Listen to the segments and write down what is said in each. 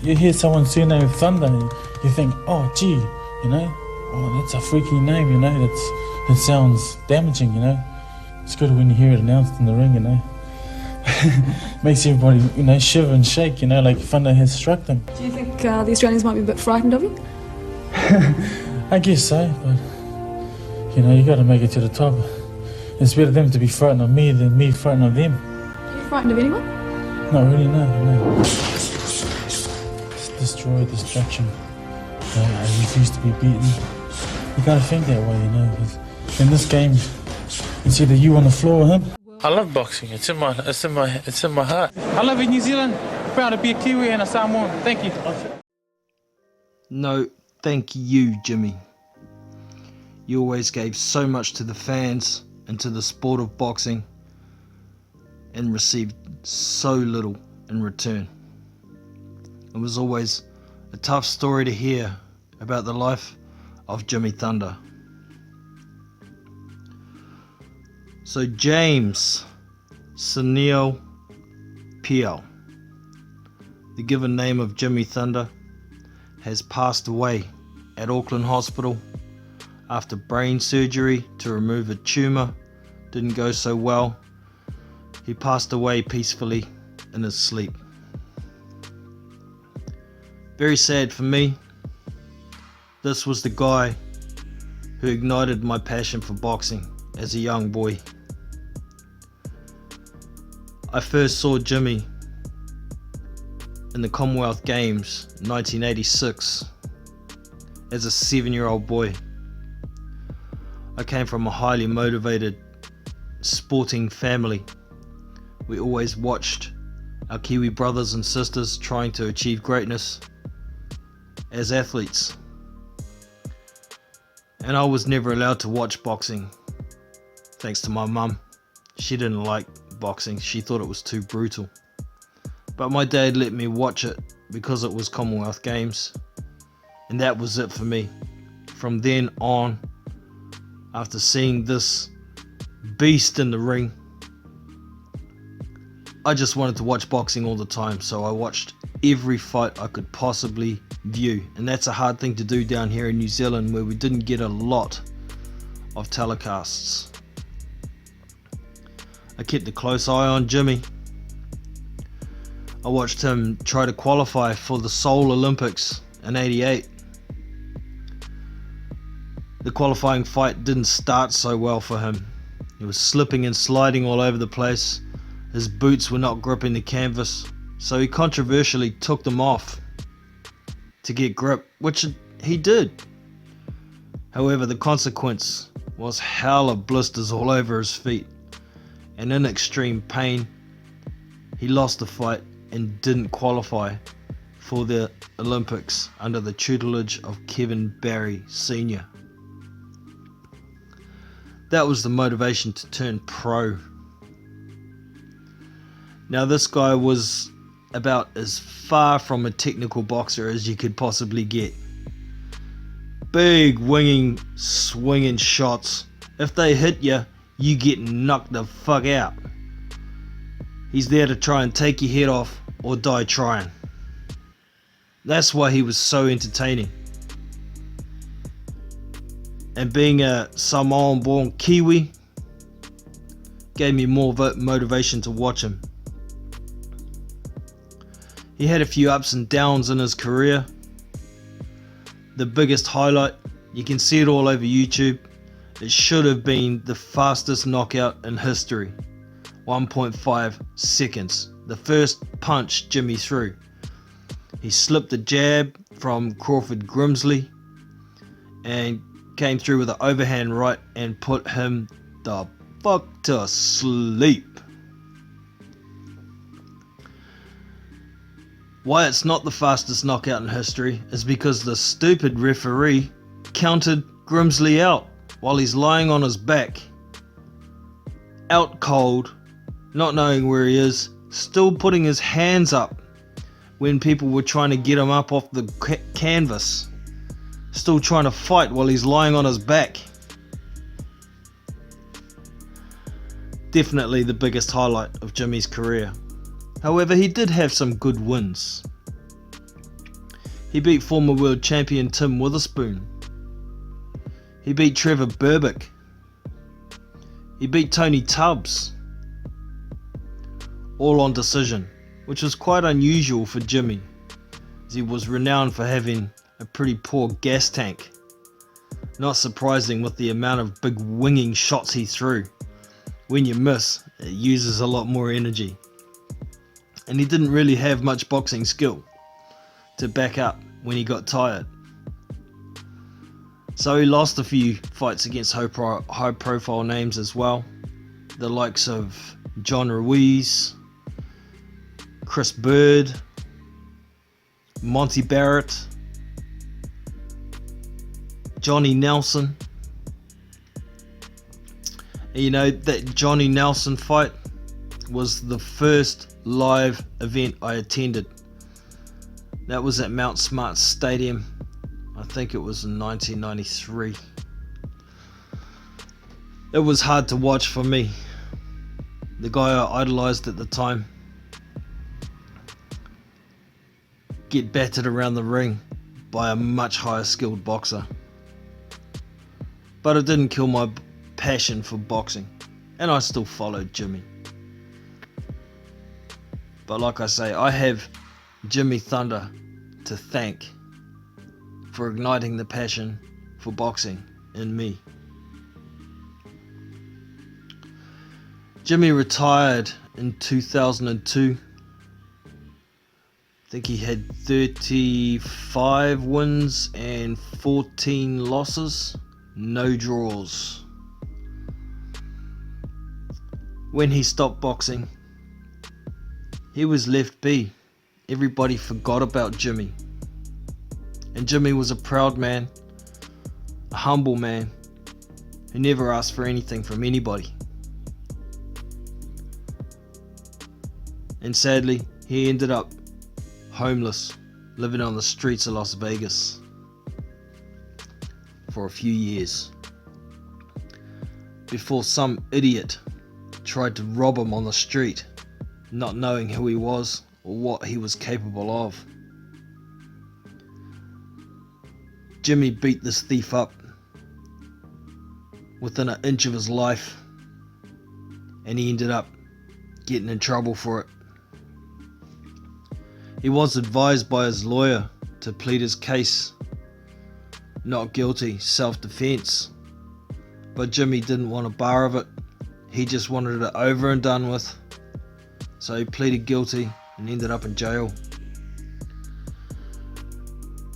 you hear someone surname Thunder, you think, oh gee, you know, oh that's a freaky name, you know, it sounds damaging, you know. It's good when you hear it announced in the ring, you know. Makes everybody, you know, shiver and shake, you know, like thunder has struck them. Do you think the Australians might be a bit frightened of you? I guess so, but you know, you got to make it to the top. It's better them to be frightened of me than me frightened of them. Are you frightened of anyone? Not really, no. It's destroy, destruction. I refuse to be beaten. You gotta think that way, you know. 'Cause in this game, it's either you on the floor or him. I love boxing. It's in my heart. I love it, New Zealand. Proud to be a Kiwi and a Samoan. Thank you. No, thank you, Jimmy. You always gave so much to the fans and to the sport of boxing and received so little in return. It was always a tough story to hear about the life of Jimmy Thunder. So James Sunil Piel, the given name of Jimmy Thunder, has passed away at Auckland Hospital after brain surgery to remove a tumour didn't go so well. He passed away peacefully in his sleep. Very sad for me. This was the guy who ignited my passion for boxing as a young boy. I first saw Jimmy in the Commonwealth Games 1986 as a 7-year-old boy. I came from a highly motivated sporting family. We always watched our Kiwi brothers and sisters trying to achieve greatness as athletes. And I was never allowed to watch boxing, thanks to my mum. She didn't like boxing, she thought it was too brutal. But my dad let me watch it because it was Commonwealth Games, and that was it for me. From then on, after seeing this beast in the ring, I just wanted to watch boxing all the time, so I watched every fight I could possibly view. And that's a hard thing to do down here in New Zealand, where we didn't get a lot of telecasts. I kept a close eye on Jimmy. I watched him try to qualify for the Seoul Olympics in '88. The qualifying fight didn't start so well for him. He was slipping and sliding all over the place. His boots were not gripping the canvas, so he controversially took them off to get grip, which he did. However, the consequence was hella blisters all over his feet, and in extreme pain, he lost the fight and didn't qualify for the Olympics under the tutelage of Kevin Barry Sr. That was the motivation to turn pro. Now this guy was about as far from a technical boxer as you could possibly get. Big winging, swinging shots. If they hit you, you get knocked the fuck out. He's there to try and take your head off or die trying. That's why he was so entertaining. And being a Samoan born Kiwi gave me more motivation to watch him. He had a few ups and downs in his career. The biggest highlight, you can see it all over YouTube, it should have been the fastest knockout in history. 1.5 seconds. The first punch Jimmy threw. He slipped a jab from Crawford Grimsley and came through with an overhand right and put him the fuck to sleep. Why it's not the fastest knockout in history is because the stupid referee counted Grimsley out while he's lying on his back, out cold, not knowing where he is, still putting his hands up when people were trying to get him up off the canvas, still trying to fight while he's lying on his back. Definitely the biggest highlight of Jimmy's career. However, he did have some good wins. He beat former world champion Tim Witherspoon. He beat Trevor Berbick. He beat Tony Tubbs. All on decision, which was quite unusual for Jimmy, as he was renowned for having a pretty poor gas tank. Not surprising with the amount of big winging shots he threw. When you miss, it uses a lot more energy. And he didn't really have much boxing skill to back up when he got tired. So he lost a few fights against high profile names as well. The likes of John Ruiz, Chris Bird, Monty Barrett, Johnny Nelson. And you know, that Johnny Nelson fight was the first live event I attended. That was at Mount Smart Stadium. I think it was in 1993. It was hard to watch for me. The guy I idolized at the time get battered around the ring by a much higher skilled boxer. But it didn't kill my passion for boxing, and I still followed Jimmy. But like I say, I have Jimmy Thunder to thank for igniting the passion for boxing in me. Jimmy retired in 2002. I think he had 35 wins and 14 losses, no draws. When he stopped boxing, he was left be. Everybody forgot about Jimmy. And Jimmy was a proud man, a humble man, who never asked for anything from anybody. And sadly, he ended up homeless, living on the streets of Las Vegas for a few years, before some idiot tried to rob him on the street, not knowing who he was or what he was capable of. Jimmy beat this thief up within an inch of his life, and he ended up getting in trouble for it. He was advised by his lawyer to plead his case not guilty, self-defense, but Jimmy didn't want a bar of it. He just wanted it over and done with, so he pleaded guilty and ended up in jail.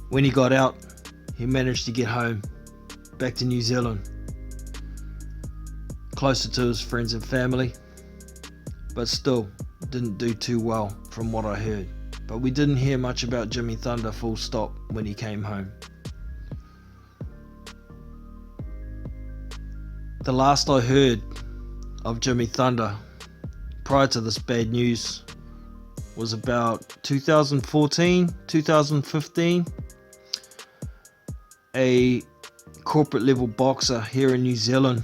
When he got out, he managed to get home, back to New Zealand, closer to his friends and family, but still didn't do too well from what I heard. But we didn't hear much about Jimmy Thunder full stop when he came home. The last I heard of Jimmy Thunder prior to this bad news was about 2014, 2015. A corporate level boxer here in New Zealand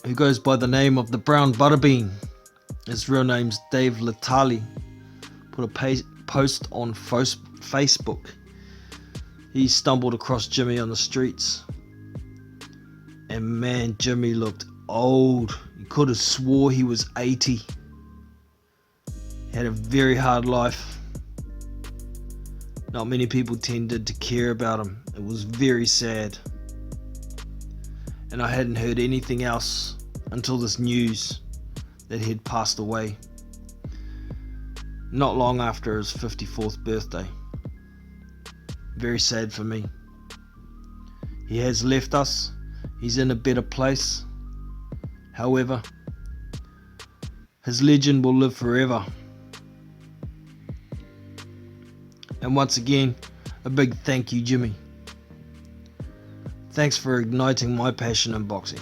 who goes by the name of the Brown Butterbean, his real name's Dave Latali, put a post on Facebook. He stumbled across Jimmy on the streets, and man, Jimmy looked old. You could have swore he was 80. He had a very hard life. Not many people tended to care about him. It was very sad. And I hadn't heard anything else until this news that he had passed away, not long after his 54th birthday. Very sad for me. He has left us. He's in a better place. However, his legend will live forever. And once again, a big thank you, Jimmy. Thanks for igniting my passion in boxing.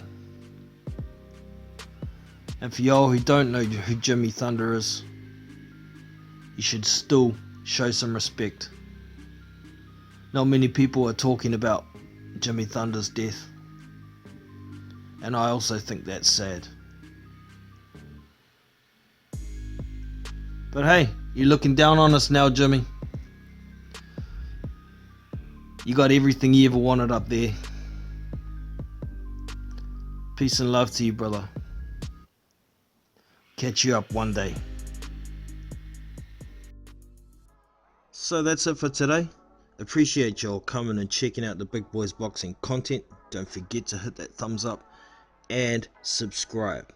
And for y'all who don't know who Jimmy Thunder is, you should still show some respect. Not many people are talking about Jimmy Thunder's death, and I also think that's sad. But hey, you're looking down on us now, Jimmy. You got everything you ever wanted up there. Peace and love to you, brother. Catch you up one day. So that's it for today. Appreciate y'all coming and checking out the Big Boys Boxing content. Don't forget to hit that thumbs up and subscribe.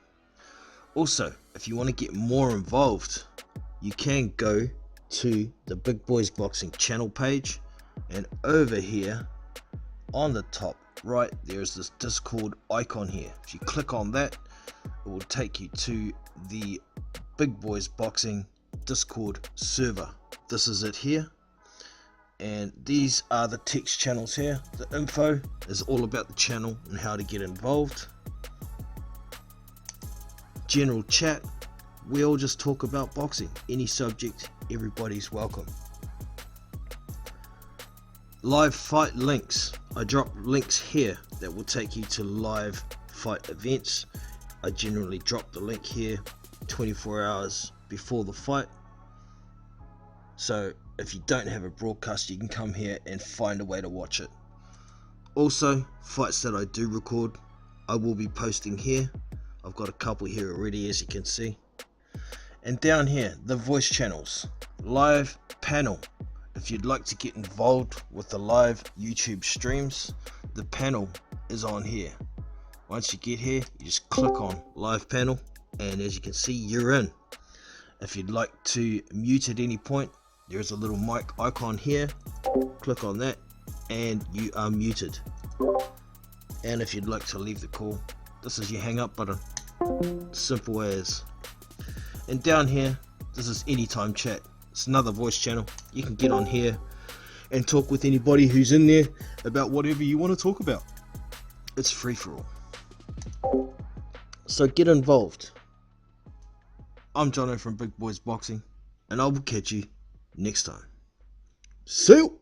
Also, if you want to get more involved, you can go to the Big Boys Boxing channel page, and over here on the top right there's this Discord icon here. If you click on that, it will take you to the Big Boys Boxing Discord server. This is it here, and these are the text channels here. The info is all about the channel and how to get involved. General chat, we all just talk about boxing, any subject, everybody's welcome. Live fight links, I drop links here that will take you to live fight events. I generally drop the link here 24 hours before the fight, so if you don't have a broadcast, you can come here and find a way to watch it. Also, fights that I do record, I will be posting here. I've got a couple here already, as you can see. And down here, the voice channels, live panel. If you'd like to get involved with the live YouTube streams, the panel is on here. Once you get here, you just click on live panel, and as you can see, you're in. If you'd like to mute at any point, there's a little mic icon here. Click on that and you are muted. And if you'd like to leave the call, this is your hang up button. Simple as. And down here, this is anytime chat. It's another voice channel. You can get on here and talk with anybody who's in there about whatever you want to talk about. It's free for all. So get involved. I'm Jono from Big Boys Boxing, and I will catch you next time. See you!